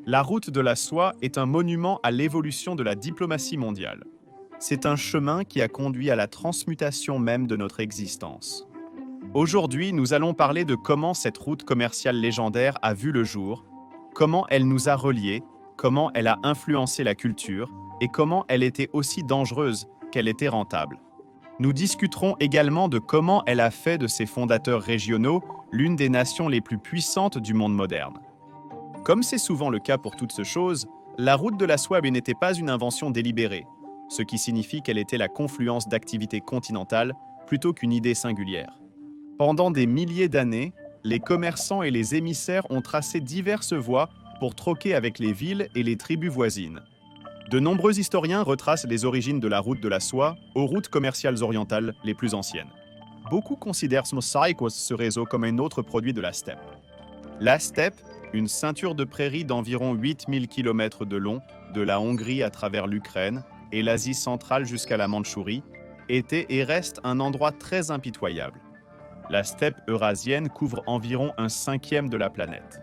La route de la soie est un monument à l'évolution de la diplomatie mondiale. C'est un chemin qui a conduit à la transmutation même de notre existence. Aujourd'hui, nous allons parler de comment cette route commerciale légendaire a vu le jour, comment elle nous a reliés, comment elle a influencé la culture et comment elle était aussi dangereuse qu'elle était rentable. Nous discuterons également de comment elle a fait de ses fondateurs régionaux l'une des nations les plus puissantes du monde moderne. Comme c'est souvent le cas pour toutes ces choses, la route de la soie n'était pas une invention délibérée, ce qui signifie qu'elle était la confluence d'activités continentales plutôt qu'une idée singulière. Pendant des milliers d'années, les commerçants et les émissaires ont tracé diverses voies pour troquer avec les villes et les tribus voisines. De nombreux historiens retracent les origines de la route de la soie aux routes commerciales orientales les plus anciennes. Beaucoup considèrent ce réseau comme un autre produit de la steppe. La steppe, une ceinture de prairies d'environ 8000 km de long, de la Hongrie à travers l'Ukraine et l'Asie centrale jusqu'à la Mandchourie, était et reste un endroit très impitoyable. La steppe eurasienne couvre environ un cinquième de la planète.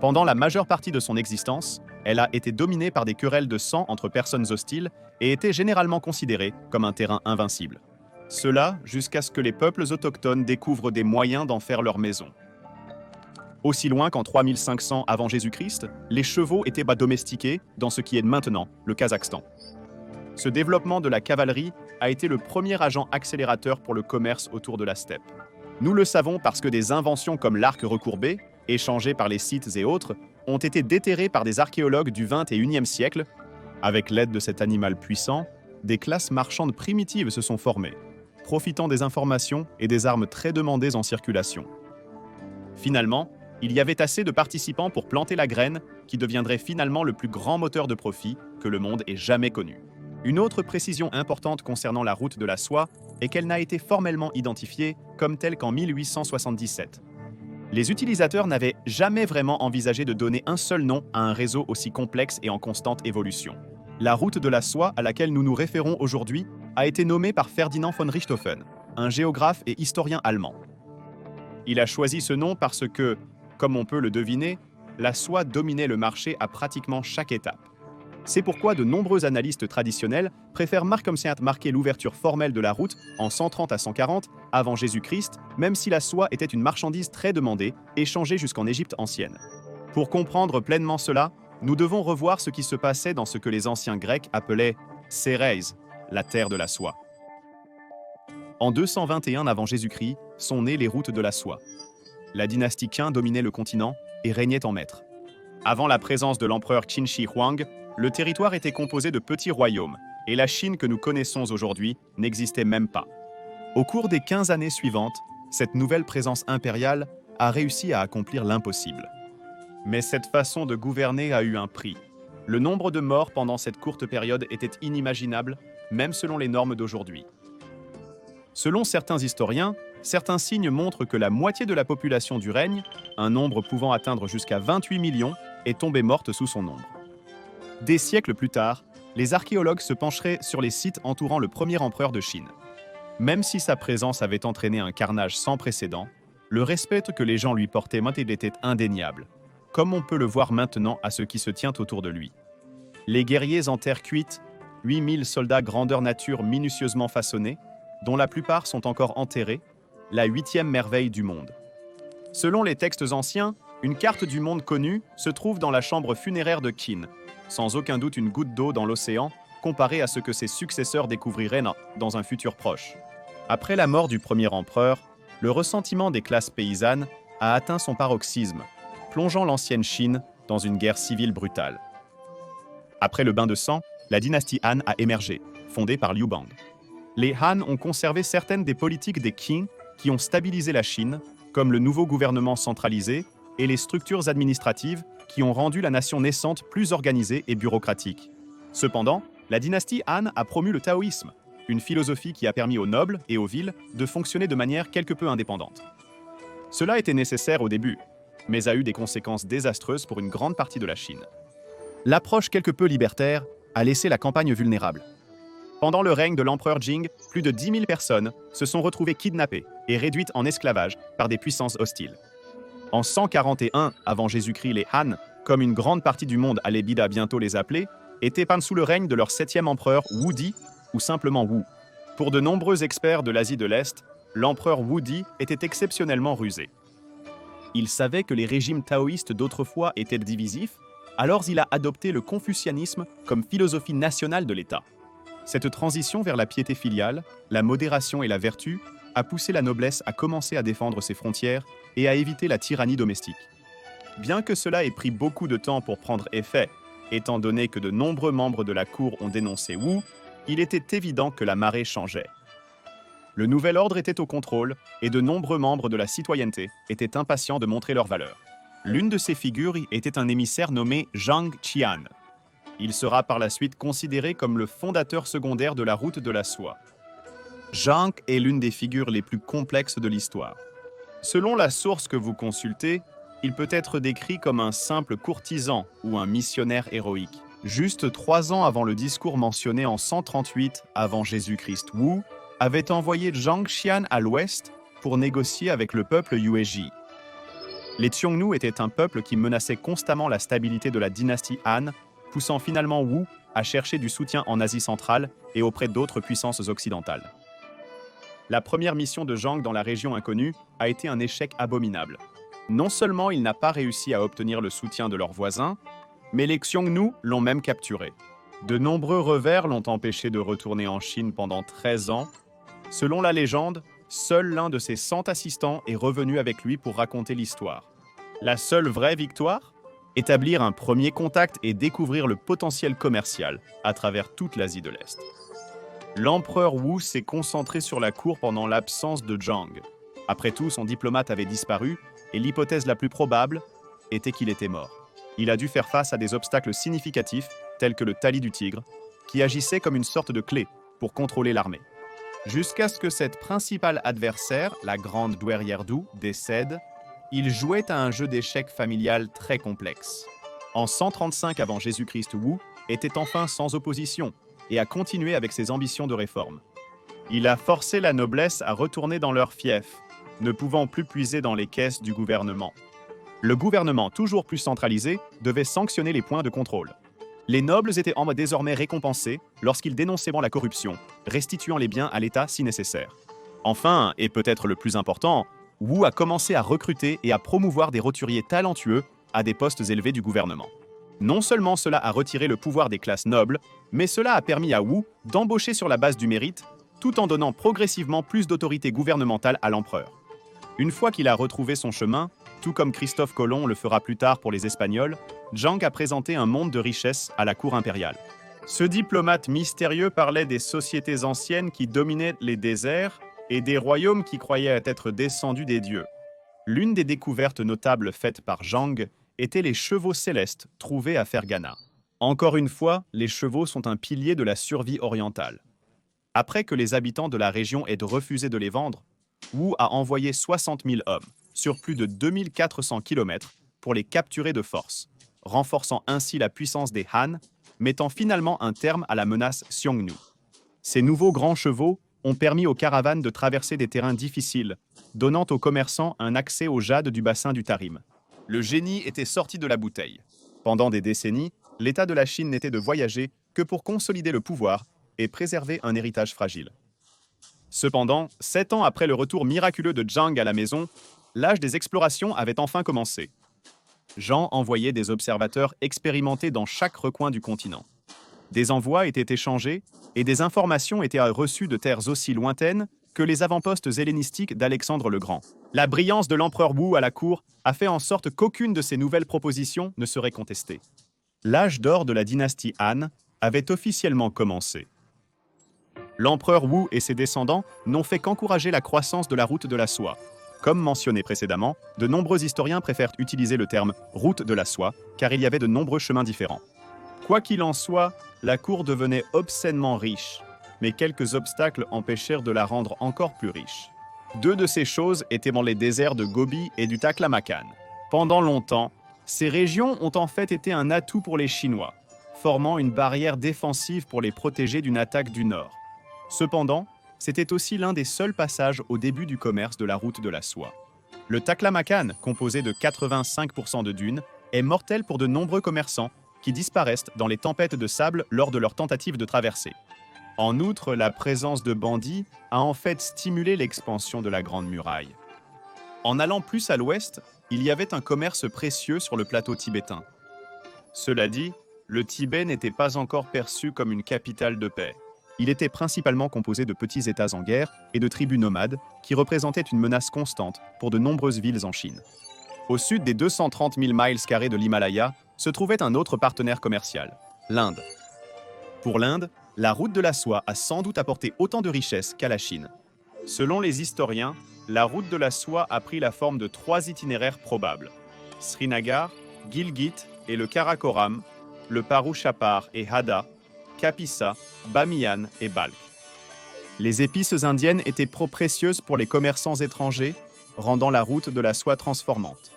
Pendant la majeure partie de son existence, elle a été dominée par des querelles de sang entre personnes hostiles et était généralement considérée comme un terrain invincible. Cela jusqu'à ce que les peuples autochtones découvrent des moyens d'en faire leur maison. Aussi loin qu'en 3500 avant Jésus-Christ, les chevaux étaient domestiqués dans ce qui est maintenant le Kazakhstan. Ce développement de la cavalerie a été le premier agent accélérateur pour le commerce autour de la steppe. Nous le savons parce que des inventions comme l'arc recourbé, échangé par les Scythes et autres, ont été déterrées par des archéologues du XXIe siècle. Avec l'aide de cet animal puissant, des classes marchandes primitives se sont formées, profitant des informations et des armes très demandées en circulation. Finalement, il y avait assez de participants pour planter la graine qui deviendrait finalement le plus grand moteur de profit que le monde ait jamais connu. Une autre précision importante concernant la route de la soie est qu'elle n'a été formellement identifiée comme telle qu'en 1877. Les utilisateurs n'avaient jamais vraiment envisagé de donner un seul nom à un réseau aussi complexe et en constante évolution. La route de la soie à laquelle nous nous référons aujourd'hui a été nommée par Ferdinand von Richthofen, un géographe et historien allemand. Il a choisi ce nom parce que, comme on peut le deviner, la soie dominait le marché à pratiquement chaque étape. C'est pourquoi de nombreux analystes traditionnels préfèrent marquer l'ouverture formelle de la route en 130 à 140 avant Jésus-Christ, même si la soie était une marchandise très demandée, échangée jusqu'en Égypte ancienne. Pour comprendre pleinement cela, nous devons revoir ce qui se passait dans ce que les anciens Grecs appelaient Céreis, la terre de la soie. En 221 avant Jésus-Christ sont nées les routes de la soie. La dynastie Qin dominait le continent et régnait en maître. Avant la présence de l'empereur Qin Shi Huang, le territoire était composé de petits royaumes, et la Chine que nous connaissons aujourd'hui n'existait même pas. Au cours des 15 années suivantes, cette nouvelle présence impériale a réussi à accomplir l'impossible. Mais cette façon de gouverner a eu un prix. Le nombre de morts pendant cette courte période était inimaginable, même selon les normes d'aujourd'hui. Selon certains historiens, certains signes montrent que la moitié de la population du règne, un nombre pouvant atteindre jusqu'à 28 millions, est tombée morte sous son ombre. Des siècles plus tard, les archéologues se pencheraient sur les sites entourant le premier empereur de Chine. Même si sa présence avait entraîné un carnage sans précédent, le respect que les gens lui portaient était indéniable, comme on peut le voir maintenant à ce qui se tient autour de lui. Les guerriers en terre cuite, 8000 soldats grandeur nature minutieusement façonnés, dont la plupart sont encore enterrés, la 8e merveille du monde. Selon les textes anciens, une carte du monde connue se trouve dans la chambre funéraire de Qin, sans aucun doute une goutte d'eau dans l'océan, comparée à ce que ses successeurs découvriraient dans un futur proche. Après la mort du premier empereur, le ressentiment des classes paysannes a atteint son paroxysme, plongeant l'ancienne Chine dans une guerre civile brutale. Après le bain de sang, la dynastie Han a émergé, fondée par Liu Bang. Les Han ont conservé certaines des politiques des Qing qui ont stabilisé la Chine, comme le nouveau gouvernement centralisé et les structures administratives qui ont rendu la nation naissante plus organisée et bureaucratique. Cependant, la dynastie Han a promu le taoïsme, une philosophie qui a permis aux nobles et aux villes de fonctionner de manière quelque peu indépendante. Cela était nécessaire au début, mais a eu des conséquences désastreuses pour une grande partie de la Chine. L'approche quelque peu libertaire a laissé la campagne vulnérable. Pendant le règne de l'empereur Jing, plus de 10 000 personnes se sont retrouvées kidnappées et réduites en esclavage par des puissances hostiles. En 141 avant Jésus-Christ, les Han comme une grande partie du monde allait bientôt les appeler, étaient sous le règne de leur 7e empereur Wudi, ou simplement Wu. Pour de nombreux experts de l'Asie de l'Est, l'empereur Wudi était exceptionnellement rusé. Il savait que les régimes taoïstes d'autrefois étaient divisifs, alors il a adopté le confucianisme comme philosophie nationale de l'État. Cette transition vers la piété filiale, la modération et la vertu a poussé la noblesse à commencer à défendre ses frontières et à éviter la tyrannie domestique. Bien que cela ait pris beaucoup de temps pour prendre effet, étant donné que de nombreux membres de la cour ont dénoncé Wu, il était évident que la marée changeait. Le nouvel ordre était au contrôle et de nombreux membres de la citoyenneté étaient impatients de montrer leur valeur. L'une de ces figures était un émissaire nommé Zhang Qian. Il sera par la suite considéré comme le fondateur secondaire de la route de la soie. Zhang est l'une des figures les plus complexes de l'histoire. Selon la source que vous consultez, il peut être décrit comme un simple courtisan ou un missionnaire héroïque. Juste 3 ans avant le discours mentionné en 138 avant Jésus-Christ, Wu avait envoyé Zhang Qian à l'ouest pour négocier avec le peuple Yuezhi. Les Xiongnu étaient un peuple qui menaçait constamment la stabilité de la dynastie Han, poussant finalement Wu à chercher du soutien en Asie centrale et auprès d'autres puissances occidentales. La première mission de Zhang dans la région inconnue a été un échec abominable. Non seulement il n'a pas réussi à obtenir le soutien de leurs voisins, mais les Xiongnu l'ont même capturé. De nombreux revers l'ont empêché de retourner en Chine pendant 13 ans. Selon la légende, seul l'un de ses 100 assistants est revenu avec lui pour raconter l'histoire. La seule vraie victoire ? Établir un premier contact et découvrir le potentiel commercial à travers toute l'Asie de l'Est. L'empereur Wu s'est concentré sur la cour pendant l'absence de Zhang. Après tout, son diplomate avait disparu et l'hypothèse la plus probable était qu'il était mort. Il a dû faire face à des obstacles significatifs, tels que le Tali du Tigre, qui agissait comme une sorte de clé pour contrôler l'armée. Jusqu'à ce que cette principale adversaire, la grande douairière Du, décède, il jouait à un jeu d'échecs familial très complexe. En 135 avant Jésus-Christ, Wu était enfin sans opposition et a continué avec ses ambitions de réforme. Il a forcé la noblesse à retourner dans leur fief, ne pouvant plus puiser dans les caisses du gouvernement. Le gouvernement, toujours plus centralisé, devait sanctionner les points de contrôle. Les nobles étaient désormais récompensés lorsqu'ils dénonçaient la corruption, restituant les biens à l'État si nécessaire. Enfin, et peut-être le plus important, Wu a commencé à recruter et à promouvoir des roturiers talentueux à des postes élevés du gouvernement. Non seulement cela a retiré le pouvoir des classes nobles, mais cela a permis à Wu d'embaucher sur la base du mérite, tout en donnant progressivement plus d'autorité gouvernementale à l'empereur. Une fois qu'il a retrouvé son chemin, tout comme Christophe Colomb le fera plus tard pour les Espagnols, Zhang a présenté un monde de richesse à la cour impériale. Ce diplomate mystérieux parlait des sociétés anciennes qui dominaient les déserts et des royaumes qui croyaient être descendus des dieux. L'une des découvertes notables faites par Zhang était les chevaux célestes trouvés à Fergana. Encore une fois, les chevaux sont un pilier de la survie orientale. Après que les habitants de la région aient refusé de les vendre, Wu a envoyé 60 000 hommes sur plus de 2400 km pour les capturer de force, renforçant ainsi la puissance des Han, mettant finalement un terme à la menace Xiongnu. Ces nouveaux grands chevaux ont permis aux caravanes de traverser des terrains difficiles, donnant aux commerçants un accès au jade du bassin du Tarim. Le génie était sorti de la bouteille. Pendant des décennies, l'État de la Chine n'était de voyager que pour consolider le pouvoir et préserver un héritage fragile. Cependant, 7 ans après le retour miraculeux de Zhang à la maison, l'âge des explorations avait enfin commencé. Jean envoyait des observateurs expérimentés dans chaque recoin du continent. Des envois étaient échangés et des informations étaient reçues de terres aussi lointaines que les avant-postes hellénistiques d'Alexandre le Grand. La brillance de l'empereur Wu à la cour a fait en sorte qu'aucune de ces nouvelles propositions ne serait contestée. L'âge d'or de la dynastie Han avait officiellement commencé. L'empereur Wu et ses descendants n'ont fait qu'encourager la croissance de la route de la soie. Comme mentionné précédemment, de nombreux historiens préfèrent utiliser le terme « route de la soie » car il y avait de nombreux chemins différents. Quoi qu'il en soit, la cour devenait obscènement riche, mais quelques obstacles empêchèrent de la rendre encore plus riche. Deux de ces choses étaient dans les déserts de Gobi et du Taklamakan. Pendant longtemps, ces régions ont en fait été un atout pour les Chinois, formant une barrière défensive pour les protéger d'une attaque du nord. Cependant, c'était aussi l'un des seuls passages au début du commerce de la route de la soie. Le Taklamakan, composé de 85% de dunes, est mortelle pour de nombreux commerçants qui disparaissent dans les tempêtes de sable lors de leurs tentatives de traversée. En outre, la présence de bandits a en fait stimulé l'expansion de la Grande Muraille. En allant plus à l'ouest, il y avait un commerce précieux sur le plateau tibétain. Cela dit, le Tibet n'était pas encore perçu comme une capitale de paix. Il était principalement composé de petits États en guerre et de tribus nomades qui représentaient une menace constante pour de nombreuses villes en Chine. Au sud des 230 000 miles carrés de l'Himalaya se trouvait un autre partenaire commercial, l'Inde. Pour l'Inde, la route de la soie a sans doute apporté autant de richesses qu'à la Chine. Selon les historiens, la route de la soie a pris la forme de 3 itinéraires probables: Srinagar, Gilgit et le Karakoram, le Paruchapar et Hada, Kapisa, Bamiyan et Balkh. Les épices indiennes étaient précieuses pour les commerçants étrangers, rendant la route de la soie transformante.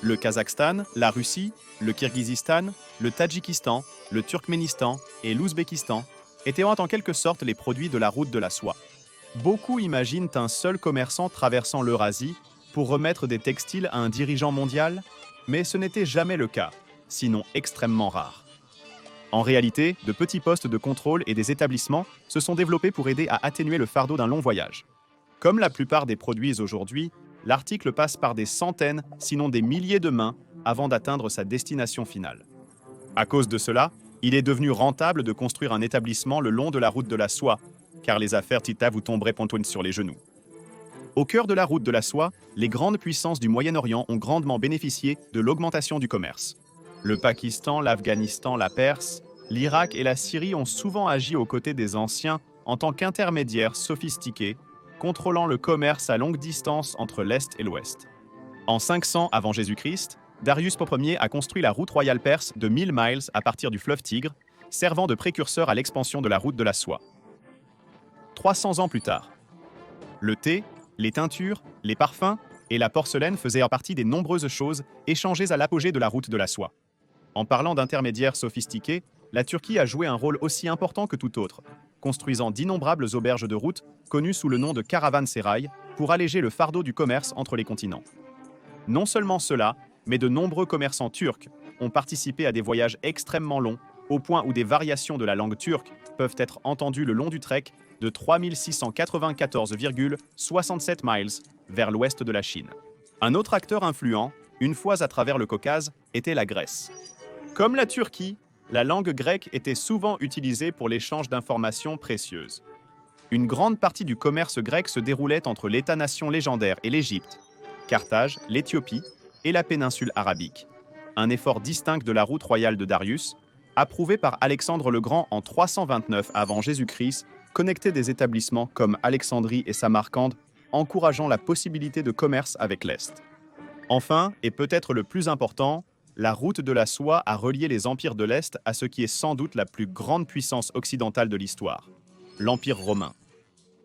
Le Kazakhstan, la Russie, le Kirghizistan, le Tadjikistan, le Turkménistan et l'Ouzbékistan étaient en quelque sorte les produits de la route de la soie. Beaucoup imaginent un seul commerçant traversant l'Eurasie pour remettre des textiles à un dirigeant mondial, mais ce n'était jamais le cas, sinon extrêmement rare. En réalité, de petits postes de contrôle et des établissements se sont développés pour aider à atténuer le fardeau d'un long voyage. Comme la plupart des produits aujourd'hui, l'article passe par des centaines, sinon des milliers de mains avant d'atteindre sa destination finale. À cause de cela, il est devenu rentable de construire un établissement le long de la route de la soie, car les affaires Tita vous tomberaient pontoine sur les genoux. Au cœur de la route de la soie, les grandes puissances du Moyen-Orient ont grandement bénéficié de l'augmentation du commerce. Le Pakistan, l'Afghanistan, la Perse, l'Irak et la Syrie ont souvent agi aux côtés des anciens en tant qu'intermédiaires sophistiqués, contrôlant le commerce à longue distance entre l'Est et l'Ouest. En 500 avant Jésus-Christ, Darius Ier a construit la route royale perse de 1000 miles à partir du fleuve Tigre, servant de précurseur à l'expansion de la route de la soie. 300 ans plus tard, le thé, les teintures, les parfums et la porcelaine faisaient partie des nombreuses choses échangées à l'apogée de la route de la soie. En parlant d'intermédiaires sophistiqués, la Turquie a joué un rôle aussi important que tout autre, construisant d'innombrables auberges de route connues sous le nom de caravansérail pour alléger le fardeau du commerce entre les continents. Non seulement cela, mais de nombreux commerçants turcs ont participé à des voyages extrêmement longs, au point où des variations de la langue turque peuvent être entendues le long du trek de 3694,67 miles vers l'ouest de la Chine. Un autre acteur influent, une fois à travers le Caucase, était la Grèce. Comme la Turquie, la langue grecque était souvent utilisée pour l'échange d'informations précieuses. Une grande partie du commerce grec se déroulait entre l'État-nation légendaire et l'Égypte, Carthage, l'Éthiopie et la péninsule arabique. Un effort distinct de la route royale de Darius, approuvé par Alexandre le Grand en 329 avant Jésus-Christ, connectait des établissements comme Alexandrie et Samarcande, encourageant la possibilité de commerce avec l'Est. Enfin, et peut-être le plus important, la route de la soie a relié les empires de l'Est à ce qui est sans doute la plus grande puissance occidentale de l'histoire, l'Empire romain.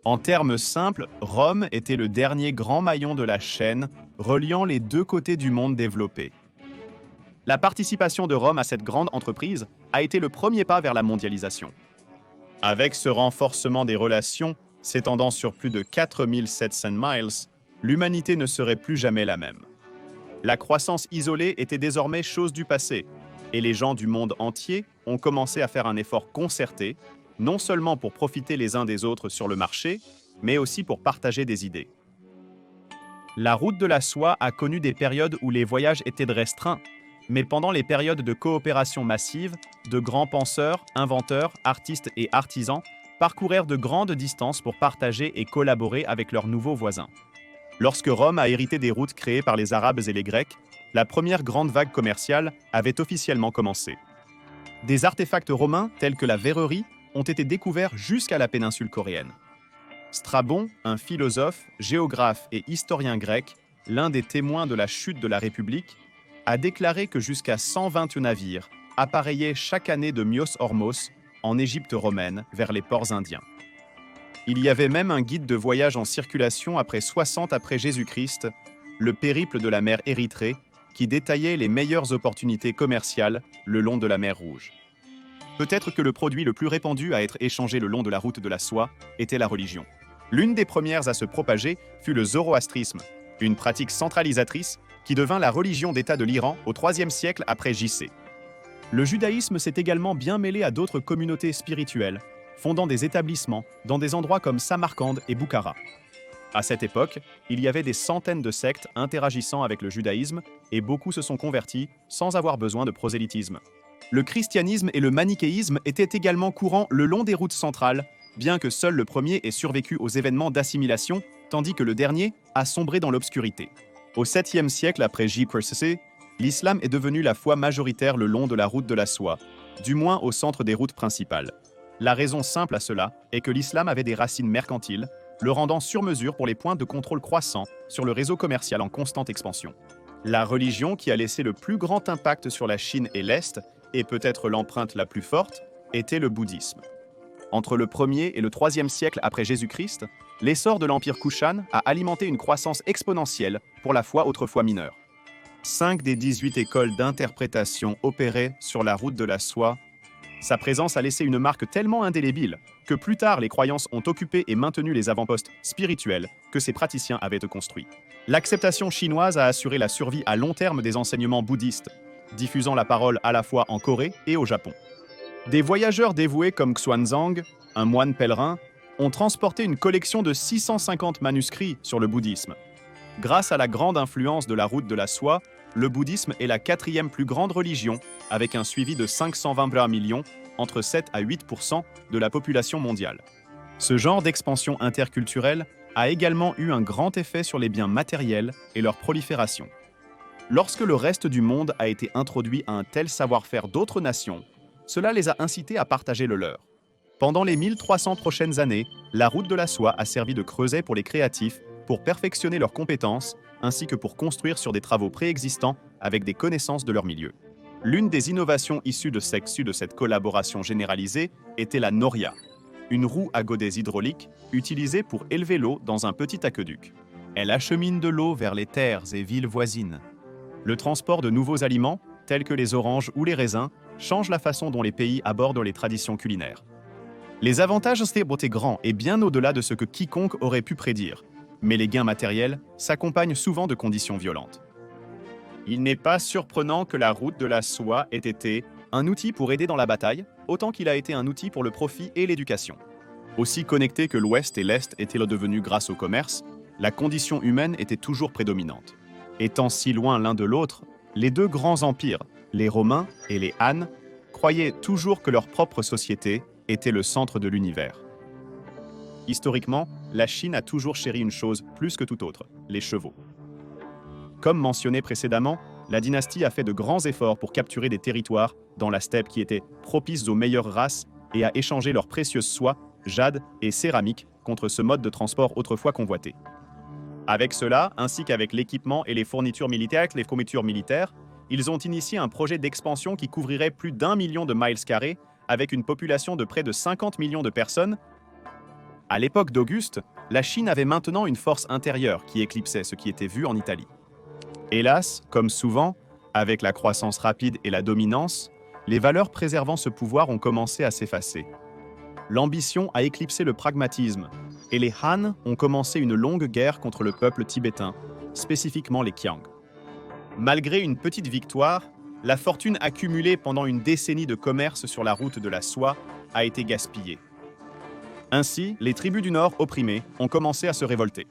En termes simples, Rome était le dernier grand maillon de la chaîne, reliant les deux côtés du monde développé. La participation de Rome à cette grande entreprise a été le premier pas vers la mondialisation. Avec ce renforcement des relations, s'étendant sur plus de 4700 miles, l'humanité ne serait plus jamais la même. La croissance isolée était désormais chose du passé, et les gens du monde entier ont commencé à faire un effort concerté, non seulement pour profiter les uns des autres sur le marché, mais aussi pour partager des idées. La route de la soie a connu des périodes où les voyages étaient restreints, mais pendant les périodes de coopération massive, de grands penseurs, inventeurs, artistes et artisans parcourèrent de grandes distances pour partager et collaborer avec leurs nouveaux voisins. Lorsque Rome a hérité des routes créées par les Arabes et les Grecs, la première grande vague commerciale avait officiellement commencé. Des artefacts romains, tels que la verrerie, ont été découverts jusqu'à la péninsule coréenne. Strabon, un philosophe, géographe et historien grec, l'un des témoins de la chute de la République, a déclaré que jusqu'à 120 navires appareillaient chaque année de Myos Hormos, en Égypte romaine, vers les ports indiens. Il y avait même un guide de voyage en circulation après 60 après Jésus-Christ, le périple de la mer Érythrée, qui détaillait les meilleures opportunités commerciales le long de la mer Rouge. Peut-être que le produit le plus répandu à être échangé le long de la route de la soie était la religion. L'une des premières à se propager fut le zoroastrisme, une pratique centralisatrice qui devint la religion d'État de l'Iran au IIIe siècle après J.C. Le judaïsme s'est également bien mêlé à d'autres communautés spirituelles, fondant des établissements dans des endroits comme Samarcande et Boukhara. À cette époque, il y avait des centaines de sectes interagissant avec le judaïsme et beaucoup se sont convertis sans avoir besoin de prosélytisme. Le christianisme et le manichéisme étaient également courants le long des routes centrales, bien que seul le premier ait survécu aux événements d'assimilation, tandis que le dernier a sombré dans l'obscurité. Au 7e siècle après J.C., l'islam est devenu la foi majoritaire le long de la route de la soie, du moins au centre des routes principales. La raison simple à cela est que l'islam avait des racines mercantiles, le rendant sur mesure pour les points de contrôle croissants sur le réseau commercial en constante expansion. La religion qui a laissé le plus grand impact sur la Chine et l'Est, et peut-être l'empreinte la plus forte, était le bouddhisme. Entre le 1er et le 3e siècle après Jésus-Christ, l'essor de l'empire Kushan a alimenté une croissance exponentielle pour la foi autrefois mineure. 5 des 18 écoles d'interprétation opéraient sur la route de la soie. Sa présence a laissé une marque tellement indélébile que plus tard les croyances ont occupé et maintenu les avant-postes spirituels que ces praticiens avaient construits. L'acceptation chinoise a assuré la survie à long terme des enseignements bouddhistes, diffusant la parole à la fois en Corée et au Japon. Des voyageurs dévoués comme Xuanzang, un moine pèlerin, ont transporté une collection de 650 manuscrits sur le bouddhisme. Grâce à la grande influence de la route de la soie, le bouddhisme est la 4e plus grande religion, avec un suivi de 523 millions, entre 7 à 8% de la population mondiale. Ce genre d'expansion interculturelle a également eu un grand effet sur les biens matériels et leur prolifération. Lorsque le reste du monde a été introduit à un tel savoir-faire d'autres nations, cela les a incités à partager le leur. Pendant les 1300 prochaines années, la route de la soie a servi de creuset pour les créatifs pour perfectionner leurs compétences, ainsi que pour construire sur des travaux préexistants avec des connaissances de leur milieu. L'une des innovations issues de cette collaboration généralisée était la noria, une roue à godets hydrauliques utilisée pour élever l'eau dans un petit aqueduc. Elle achemine de l'eau vers les terres et villes voisines. Le transport de nouveaux aliments, tels que les oranges ou les raisins, change la façon dont les pays abordent les traditions culinaires. Les avantages étaient grands et bien au-delà de ce que quiconque aurait pu prédire, mais les gains matériels s'accompagnent souvent de conditions violentes. Il n'est pas surprenant que la route de la soie ait été un outil pour aider dans la bataille, autant qu'il a été un outil pour le profit et l'éducation. Aussi connectés que l'Ouest et l'Est étaient devenus grâce au commerce, la condition humaine était toujours prédominante. Étant si loin l'un de l'autre, les deux grands empires, les Romains et les Han, croyaient toujours que leur propre société était le centre de l'univers. Historiquement, la Chine a toujours chéri une chose plus que toute autre, les chevaux. Comme mentionné précédemment, la dynastie a fait de grands efforts pour capturer des territoires dans la steppe qui étaient propices aux meilleures races et a échangé leurs précieuses soies, jade et céramique contre ce mode de transport autrefois convoité. Avec cela, ainsi qu'avec l'équipement et les fournitures militaires, ils ont initié un projet d'expansion qui couvrirait plus d'1 million de miles carrés avec une population de près de 50 millions de personnes. À l'époque d'Auguste, la Chine avait maintenant une force intérieure qui éclipsait ce qui était vu en Italie. Hélas, comme souvent, avec la croissance rapide et la dominance, les valeurs préservant ce pouvoir ont commencé à s'effacer. L'ambition a éclipsé le pragmatisme, et les Han ont commencé une longue guerre contre le peuple tibétain, spécifiquement les Qiang. Malgré une petite victoire, la fortune accumulée pendant une décennie de commerce sur la route de la soie a été gaspillée. Ainsi, les tribus du Nord opprimées ont commencé à se révolter.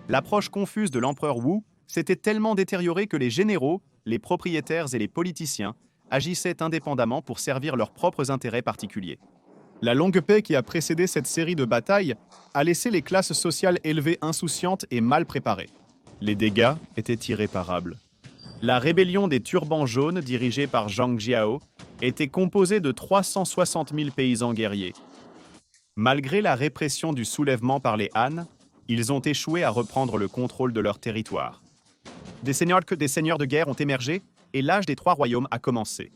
L'approche confuse de l'empereur Wu s'était tellement détériorée que les généraux, les propriétaires et les politiciens agissaient indépendamment pour servir leurs propres intérêts particuliers. La longue paix qui a précédé cette série de batailles a laissé les classes sociales élevées insouciantes et mal préparées. Les dégâts étaient irréparables. La rébellion des Turbans jaunes, dirigée par Zhang Jiao, était composée de 360 000 paysans guerriers. Malgré la répression du soulèvement par les Han, ils ont échoué à reprendre le contrôle de leur territoire. Des seigneurs de guerre ont émergé et l'âge des trois royaumes a commencé.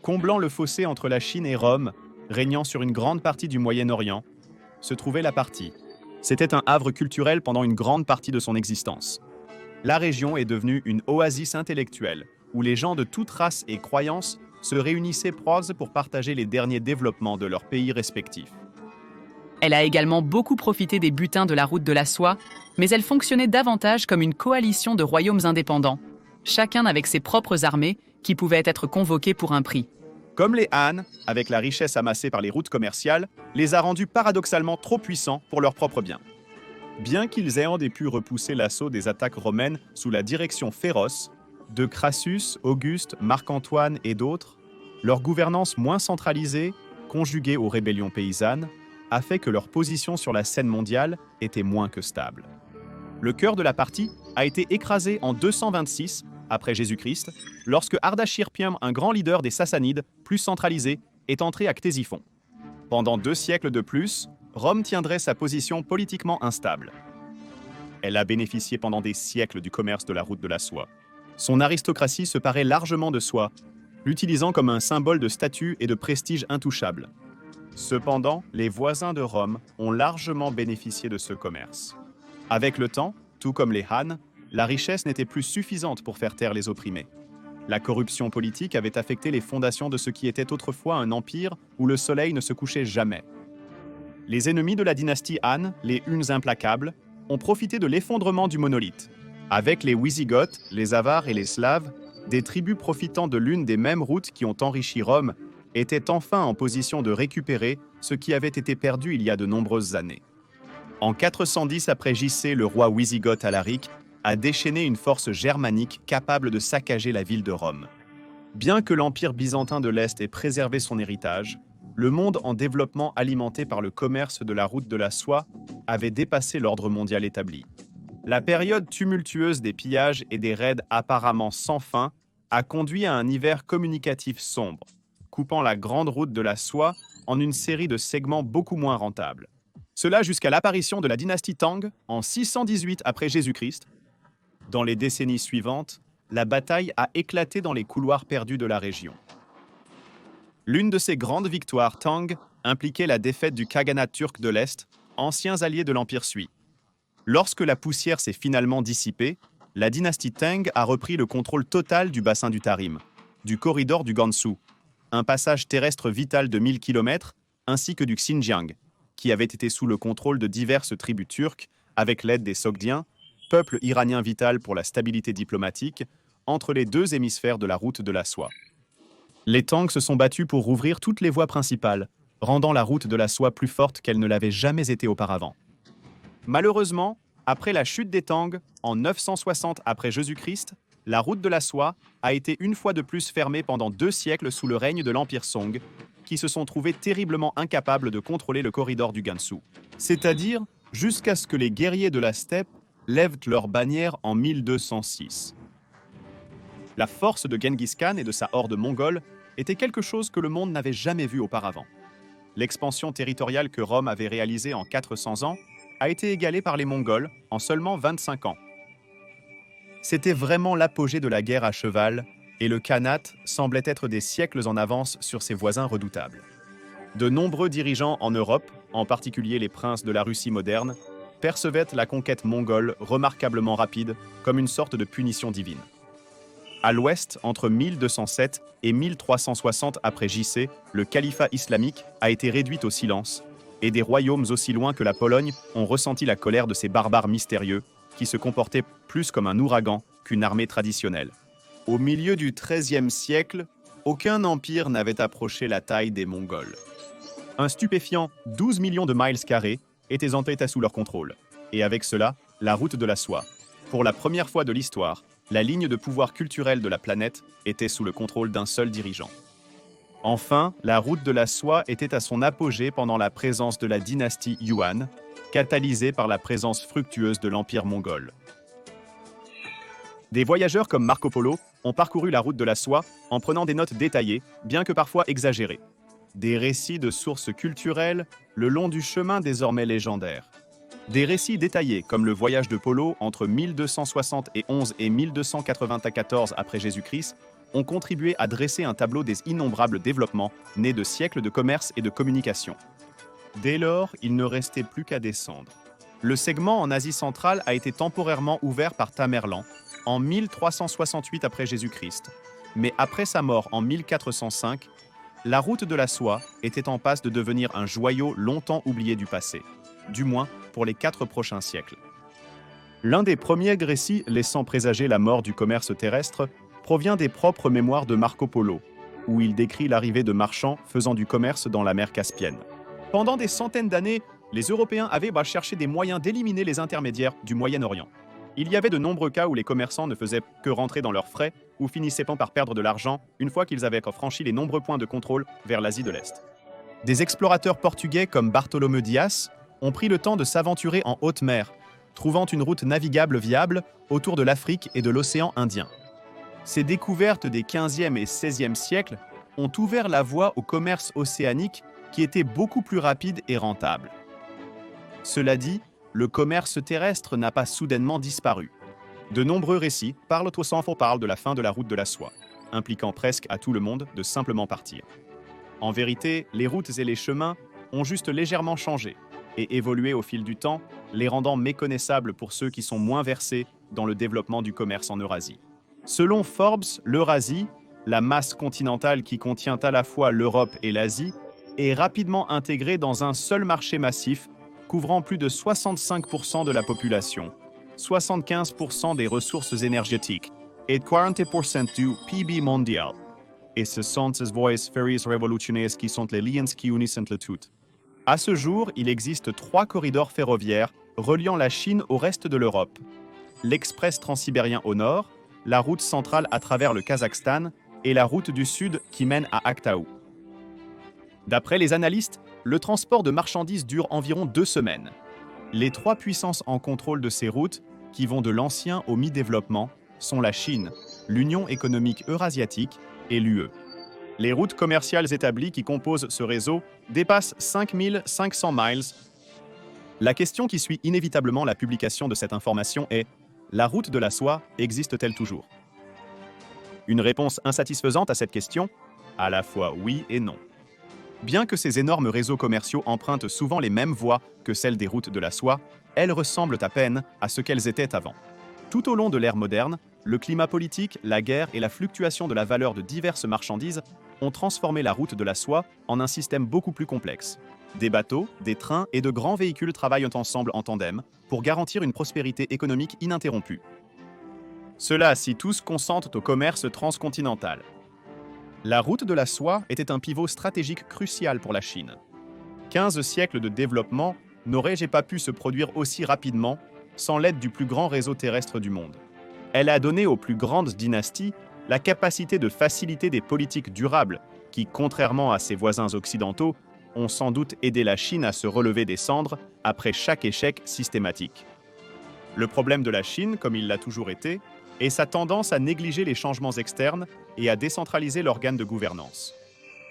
Comblant le fossé entre la Chine et Rome, régnant sur une grande partie du Moyen-Orient, se trouvait la Parthie. C'était un havre culturel pendant une grande partie de son existence. La région est devenue une oasis intellectuelle, où les gens de toute race et croyance se réunissaient pour partager les derniers développements de leurs pays respectifs. Elle a également beaucoup profité des butins de la route de la soie, mais elle fonctionnait davantage comme une coalition de royaumes indépendants, chacun avec ses propres armées qui pouvaient être convoquées pour un prix. Comme les Han, avec la richesse amassée par les routes commerciales, les a rendus paradoxalement trop puissants pour leurs propres biens. Bien qu'ils aient pu repousser l'assaut des attaques romaines sous la direction féroce de Crassus, Auguste, Marc-Antoine et d'autres, leur gouvernance moins centralisée, conjuguée aux rébellions paysannes, a fait que leur position sur la scène mondiale était moins que stable. Le cœur de la partie a été écrasé en 226 après Jésus-Christ, lorsque Ardashir-Pirm, un grand leader des Sassanides, plus centralisé, est entré à Ctésiphon. Pendant 2 siècles de plus, Rome tiendrait sa position politiquement instable. Elle a bénéficié pendant des siècles du commerce de la route de la soie. Son aristocratie se parait largement de soie, l'utilisant comme un symbole de statut et de prestige intouchable. Cependant, les voisins de Rome ont largement bénéficié de ce commerce. Avec le temps, tout comme les Han, la richesse n'était plus suffisante pour faire taire les opprimés. La corruption politique avait affecté les fondations de ce qui était autrefois un empire où le soleil ne se couchait jamais. Les ennemis de la dynastie Han, les Huns implacables, ont profité de l'effondrement du monolithe. Avec les Wisigoths, les Avars et les Slaves, des tribus profitant de l'une des mêmes routes qui ont enrichi Rome étaient enfin en position de récupérer ce qui avait été perdu il y a de nombreuses années. En 410 après JC, le roi Wisigoth Alaric a déchaîné une force germanique capable de saccager la ville de Rome. Bien que l'Empire byzantin de l'Est ait préservé son héritage, le monde en développement alimenté par le commerce de la route de la soie avait dépassé l'ordre mondial établi. La période tumultueuse des pillages et des raids apparemment sans fin a conduit à un hiver communicatif sombre, coupant la grande route de la soie en une série de segments beaucoup moins rentables. Cela jusqu'à l'apparition de la dynastie Tang en 618 après Jésus-Christ. Dans les décennies suivantes, la bataille a éclaté dans les couloirs perdus de la région. L'une de ces grandes victoires Tang impliquait la défaite du Khaganat turc de l'Est, anciens alliés de l'Empire Sui. Lorsque la poussière s'est finalement dissipée, la dynastie Tang a repris le contrôle total du bassin du Tarim, du corridor du Gansu, un passage terrestre vital de 1000 km, ainsi que du Xinjiang, qui avait été sous le contrôle de diverses tribus turques avec l'aide des Sogdiens, peuple iranien vital pour la stabilité diplomatique, entre les 2 hémisphères de la route de la soie. Les Tang se sont battus pour rouvrir toutes les voies principales, rendant la route de la soie plus forte qu'elle ne l'avait jamais été auparavant. Malheureusement, après la chute des Tang, en 960 après Jésus-Christ, la route de la soie a été une fois de plus fermée pendant 2 siècles sous le règne de l'Empire Song, qui se sont trouvés terriblement incapables de contrôler le corridor du Gansu. C'est-à-dire jusqu'à ce que les guerriers de la steppe lèvent leur bannière en 1206. La force de Genghis Khan et de sa horde mongole était quelque chose que le monde n'avait jamais vu auparavant. L'expansion territoriale que Rome avait réalisée en 400 ans a été égalée par les Mongols en seulement 25 ans. C'était vraiment l'apogée de la guerre à cheval, et le Khanat semblait être des siècles en avance sur ses voisins redoutables. De nombreux dirigeants en Europe, en particulier les princes de la Russie moderne, percevaient la conquête mongole remarquablement rapide comme une sorte de punition divine. À l'ouest, entre 1207 et 1360 après JC, le califat islamique a été réduit au silence, et des royaumes aussi loin que la Pologne ont ressenti la colère de ces barbares mystérieux qui se comportaient plus comme un ouragan qu'une armée traditionnelle. Au milieu du XIIIe siècle, aucun empire n'avait approché la taille des Mongols. Un stupéfiant 12 millions de miles carrés était sous leur contrôle, et avec cela, la route de la soie. Pour la première fois de l'histoire, la ligne de pouvoir culturel de la planète était sous le contrôle d'un seul dirigeant. Enfin, la route de la soie était à son apogée pendant la présence de la dynastie Yuan, catalysée par la présence fructueuse de l'Empire mongol. Des voyageurs comme Marco Polo ont parcouru la route de la soie en prenant des notes détaillées, bien que parfois exagérées. Des récits de sources culturelles le long du chemin désormais légendaire. Des récits détaillés comme le voyage de Polo entre 1271 et 1294 après Jésus-Christ ont contribué à dresser un tableau des innombrables développements nés de siècles de commerce et de communication. Dès lors, il ne restait plus qu'à descendre. Le segment en Asie centrale a été temporairement ouvert par Tamerlan en 1368 après Jésus-Christ, mais après sa mort en 1405, La route de la soie était en passe de devenir un joyau longtemps oublié du passé, du moins pour les 4 prochains siècles. L'un des premiers récits laissant présager la mort du commerce terrestre provient des propres mémoires de Marco Polo, où il décrit l'arrivée de marchands faisant du commerce dans la mer Caspienne. Pendant des centaines d'années, les Européens avaient cherché des moyens d'éliminer les intermédiaires du Moyen-Orient. Il y avait de nombreux cas où les commerçants ne faisaient que rentrer dans leurs frais ou finissaient par perdre de l'argent une fois qu'ils avaient franchi les nombreux points de contrôle vers l'Asie de l'Est. Des explorateurs portugais comme Bartolomeu Dias ont pris le temps de s'aventurer en haute mer, trouvant une route navigable viable autour de l'Afrique et de l'océan Indien. Ces découvertes des 15e et 16e siècles ont ouvert la voie au commerce océanique qui était beaucoup plus rapide et rentable. Cela dit, le commerce terrestre n'a pas soudainement disparu. De nombreux récits parlent de la fin de la route de la soie, impliquant presque à tout le monde de simplement partir. En vérité, les routes et les chemins ont juste légèrement changé et évolué au fil du temps, les rendant méconnaissables pour ceux qui sont moins versés dans le développement du commerce en Eurasie. Selon Forbes, l'Eurasie, la masse continentale qui contient à la fois l'Europe et l'Asie, est rapidement intégrée dans un seul marché massif couvrant plus de 65% de la population, 75% des ressources énergétiques et 40% du PIB mondial. Et ce sont ces voies ferries révolutionnaires qui sont les liens qui unissent le tout. À ce jour, il existe 3 corridors ferroviaires reliant la Chine au reste de l'Europe. L'Express transsibérien au nord, la route centrale à travers le Kazakhstan et la route du sud qui mène à Aktaou. D'après les analystes, le transport de marchandises dure environ 2 semaines. Les 3 puissances en contrôle de ces routes, qui vont de l'ancien au mi-développement, sont la Chine, l'Union économique eurasiatique et l'UE. Les routes commerciales établies qui composent ce réseau dépassent 5500 miles. La question qui suit inévitablement la publication de cette information est: la route de la soie existe-t-elle toujours? Une réponse insatisfaisante à cette question? À la fois oui et non. Bien que ces énormes réseaux commerciaux empruntent souvent les mêmes voies que celles des routes de la soie, elles ressemblent à peine à ce qu'elles étaient avant. Tout au long de l'ère moderne, le climat politique, la guerre et la fluctuation de la valeur de diverses marchandises ont transformé la route de la soie en un système beaucoup plus complexe. Des bateaux, des trains et de grands véhicules travaillent ensemble en tandem pour garantir une prospérité économique ininterrompue. Ceux-là si tous consentent au commerce transcontinental. La route de la soie était un pivot stratégique crucial pour la Chine. 15 siècles de développement n'auraient pas pu se produire aussi rapidement sans l'aide du plus grand réseau terrestre du monde. Elle a donné aux plus grandes dynasties la capacité de faciliter des politiques durables qui, contrairement à ses voisins occidentaux, ont sans doute aidé la Chine à se relever des cendres après chaque échec systématique. Le problème de la Chine, comme il l'a toujours été, est sa tendance à négliger les changements externes et à décentraliser l'organe de gouvernance.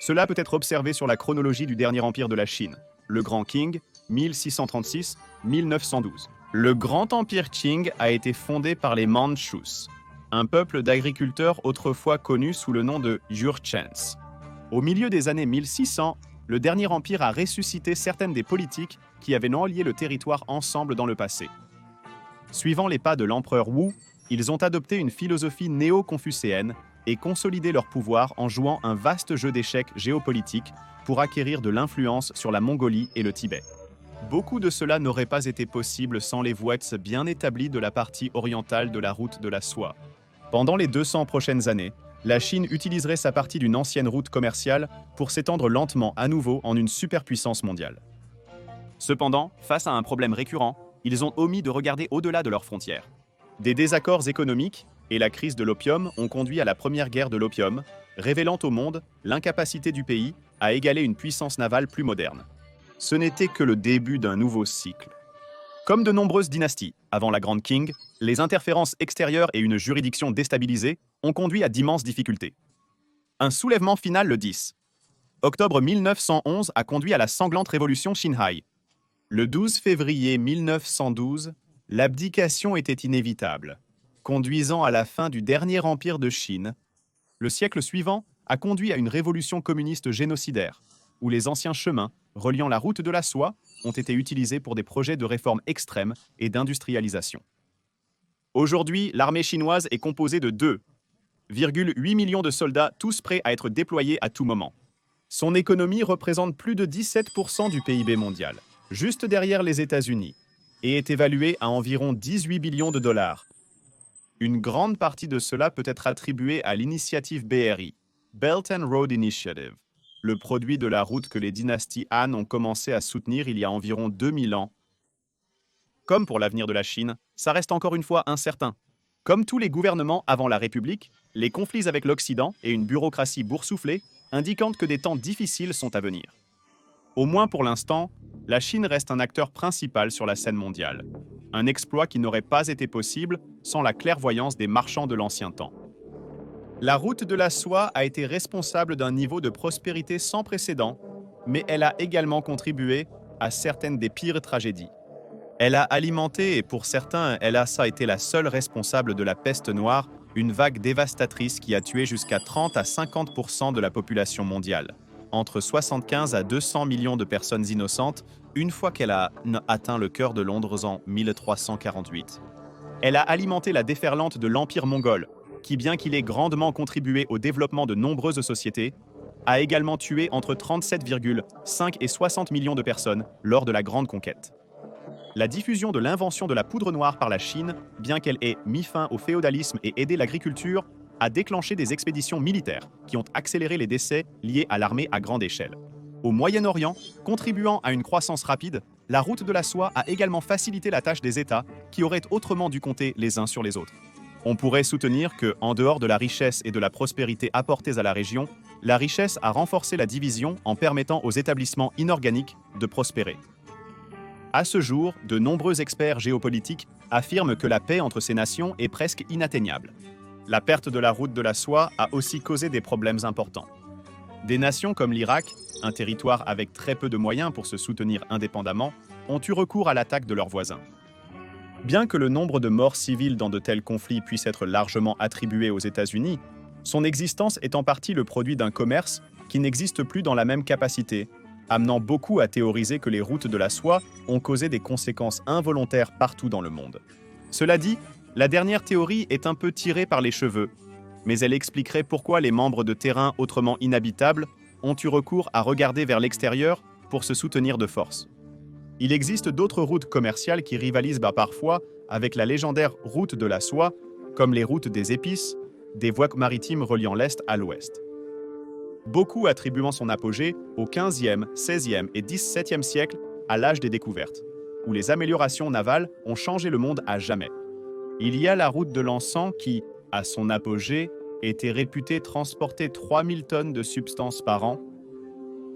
Cela peut être observé sur la chronologie du dernier empire de la Chine, le Grand Qing, 1636-1912. Le Grand Empire Qing a été fondé par les Mandchous, un peuple d'agriculteurs autrefois connu sous le nom de Jurchens. Au milieu des années 1600, le dernier empire a ressuscité certaines des politiques qui avaient lié le territoire ensemble dans le passé. Suivant les pas de l'empereur Wu, ils ont adopté une philosophie néo-confucéenne et consolidé leur pouvoir en jouant un vaste jeu d'échecs géopolitique pour acquérir de l'influence sur la Mongolie et le Tibet. Beaucoup de cela n'aurait pas été possible sans les voies bien établies de la partie orientale de la route de la soie. Pendant les 200 prochaines années, la Chine utiliserait sa partie d'une ancienne route commerciale pour s'étendre lentement à nouveau en une superpuissance mondiale. Cependant, face à un problème récurrent, ils ont omis de regarder au-delà de leurs frontières. Des désaccords économiques et la crise de l'opium ont conduit à la première guerre de l'opium, révélant au monde l'incapacité du pays à égaler une puissance navale plus moderne. Ce n'était que le début d'un nouveau cycle. Comme de nombreuses dynasties avant la Grande Qing, les interférences extérieures et une juridiction déstabilisée ont conduit à d'immenses difficultés. Un soulèvement final le 10 octobre 1911 a conduit à la sanglante révolution Xinhai. Le 12 février 1912, l'abdication était inévitable, conduisant à la fin du dernier empire de Chine. Le siècle suivant a conduit à une révolution communiste génocidaire, où les anciens chemins reliant la route de la soie ont été utilisés pour des projets de réforme extrêmes et d'industrialisation. Aujourd'hui, l'armée chinoise est composée de 2,8 millions de soldats, tous prêts à être déployés à tout moment. Son économie représente plus de 17% du PIB mondial, juste derrière les États-Unis, et est évaluée à environ 18 billions de dollars. Une grande partie de cela peut être attribuée à l'initiative BRI, Belt and Road Initiative, le produit de la route que les dynasties Han ont commencé à soutenir il y a environ 2000 ans. Comme pour l'avenir de la Chine, ça reste encore une fois incertain. Comme tous les gouvernements avant la République, les conflits avec l'Occident et une bureaucratie boursouflée indiquent que des temps difficiles sont à venir. Au moins pour l'instant, la Chine reste un acteur principal sur la scène mondiale. Un exploit qui n'aurait pas été possible sans la clairvoyance des marchands de l'ancien temps. La route de la soie a été responsable d'un niveau de prospérité sans précédent, mais elle a également contribué à certaines des pires tragédies. Elle a alimenté, et pour certains, elle a été la seule responsable de la peste noire, une vague dévastatrice qui a tué jusqu'à 30 à 50% de la population mondiale, entre 75 à 200 millions de personnes innocentes, une fois qu'elle a atteint le cœur de Londres en 1348. Elle a alimenté la déferlante de l'Empire mongol, qui, bien qu'il ait grandement contribué au développement de nombreuses sociétés, a également tué entre 37,5 et 60 millions de personnes lors de la Grande Conquête. La diffusion de l'invention de la poudre noire par la Chine, bien qu'elle ait mis fin au féodalisme et aidé l'agriculture, a déclenché des expéditions militaires qui ont accéléré les décès liés à l'armée à grande échelle. Au Moyen-Orient, contribuant à une croissance rapide, la route de la soie a également facilité la tâche des États qui auraient autrement dû compter les uns sur les autres. On pourrait soutenir que, en dehors de la richesse et de la prospérité apportées à la région, la richesse a renforcé la division en permettant aux établissements inorganiques de prospérer. À ce jour, de nombreux experts géopolitiques affirment que la paix entre ces nations est presque inatteignable. La perte de la route de la soie a aussi causé des problèmes importants. Des nations comme l'Irak, un territoire avec très peu de moyens pour se soutenir indépendamment, ont eu recours à l'attaque de leurs voisins. Bien que le nombre de morts civiles dans de tels conflits puisse être largement attribué aux États-Unis, son existence est en partie le produit d'un commerce qui n'existe plus dans la même capacité, amenant beaucoup à théoriser que les routes de la soie ont causé des conséquences involontaires partout dans le monde. Cela dit, la dernière théorie est un peu tirée par les cheveux, mais elle expliquerait pourquoi les membres de terrains autrement inhabitables ont eu recours à regarder vers l'extérieur pour se soutenir de force. Il existe d'autres routes commerciales qui rivalisent parfois avec la légendaire route de la soie, comme les routes des épices, des voies maritimes reliant l'Est à l'Ouest. Beaucoup attribuant son apogée au XVe, XVIe et XVIIe siècle à l'âge des découvertes, où les améliorations navales ont changé le monde à jamais. Il y a la route de l'encens qui, à son apogée, était réputée transporter 3000 tonnes de substances par an.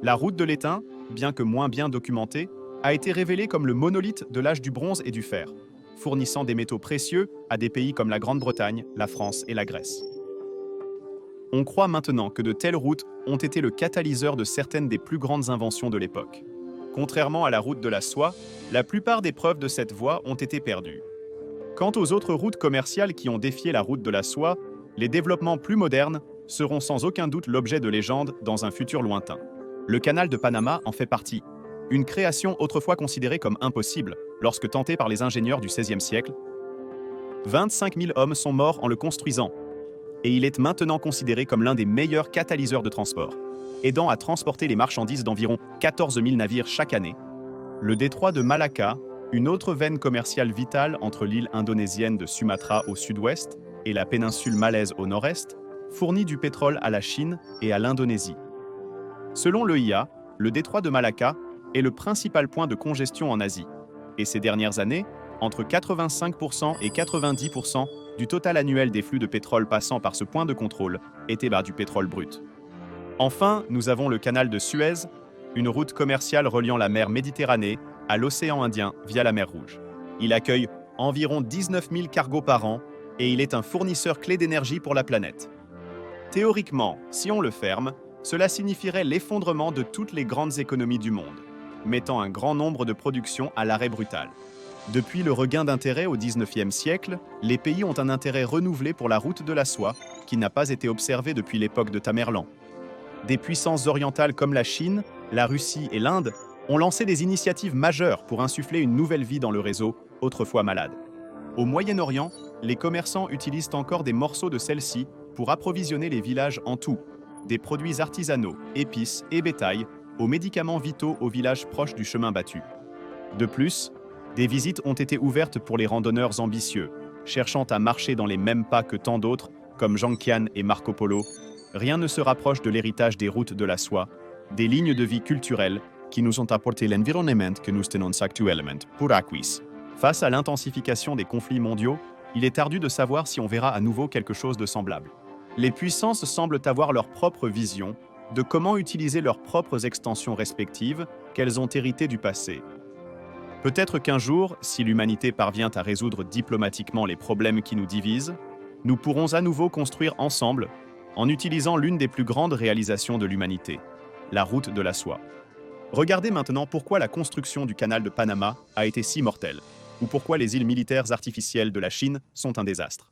La route de l'étain, bien que moins bien documentée, a été révélée comme le monolithe de l'âge du bronze et du fer, fournissant des métaux précieux à des pays comme la Grande-Bretagne, la France et la Grèce. On croit maintenant que de telles routes ont été le catalyseur de certaines des plus grandes inventions de l'époque. Contrairement à la route de la soie, la plupart des preuves de cette voie ont été perdues. Quant aux autres routes commerciales qui ont défié la route de la soie, les développements plus modernes seront sans aucun doute l'objet de légendes dans un futur lointain. Le canal de Panama en fait partie, une création autrefois considérée comme impossible lorsque tentée par les ingénieurs du XVIe siècle. 25 000 hommes sont morts en le construisant, et il est maintenant considéré comme l'un des meilleurs catalyseurs de transport, aidant à transporter les marchandises d'environ 14 000 navires chaque année. Le détroit de Malacca, une autre veine commerciale vitale entre l'île indonésienne de Sumatra au sud-ouest et la péninsule malaise au nord-est, fournit du pétrole à la Chine et à l'Indonésie. Selon l'EIA, le détroit de Malacca est le principal point de congestion en Asie, et ces dernières années, entre 85% et 90% du total annuel des flux de pétrole passant par ce point de contrôle était du pétrole brut. Enfin, nous avons le canal de Suez, une route commerciale reliant la mer Méditerranée à l'océan Indien via la mer Rouge. Il accueille environ 19 000 cargos par an et il est un fournisseur clé d'énergie pour la planète. Théoriquement, si on le ferme, cela signifierait l'effondrement de toutes les grandes économies du monde, mettant un grand nombre de productions à l'arrêt brutal. Depuis le regain d'intérêt au XIXe siècle, les pays ont un intérêt renouvelé pour la route de la soie, qui n'a pas été observée depuis l'époque de Tamerlan. Des puissances orientales comme la Chine, la Russie et l'Inde ont lancé des initiatives majeures pour insuffler une nouvelle vie dans le réseau, autrefois malade. Au Moyen-Orient, les commerçants utilisent encore des morceaux de celle-ci pour approvisionner les villages en tout, des produits artisanaux, épices et bétail, aux médicaments vitaux aux villages proches du chemin battu. De plus, des visites ont été ouvertes pour les randonneurs ambitieux, cherchant à marcher dans les mêmes pas que tant d'autres, comme Jangkian et Marco Polo. Rien ne se rapproche de l'héritage des routes de la soie, des lignes de vie culturelles qui nous ont apporté l'environnement que nous tenons actuellement pour acquis. Face à l'intensification des conflits mondiaux, il est ardu de savoir si on verra à nouveau quelque chose de semblable. Les puissances semblent avoir leur propre vision de comment utiliser leurs propres extensions respectives qu'elles ont héritées du passé. Peut-être qu'un jour, si l'humanité parvient à résoudre diplomatiquement les problèmes qui nous divisent, nous pourrons à nouveau construire ensemble en utilisant l'une des plus grandes réalisations de l'humanité, la route de la soie. Regardez maintenant pourquoi la construction du canal de Panama a été si mortelle, ou pourquoi les îles militaires artificielles de la Chine sont un désastre.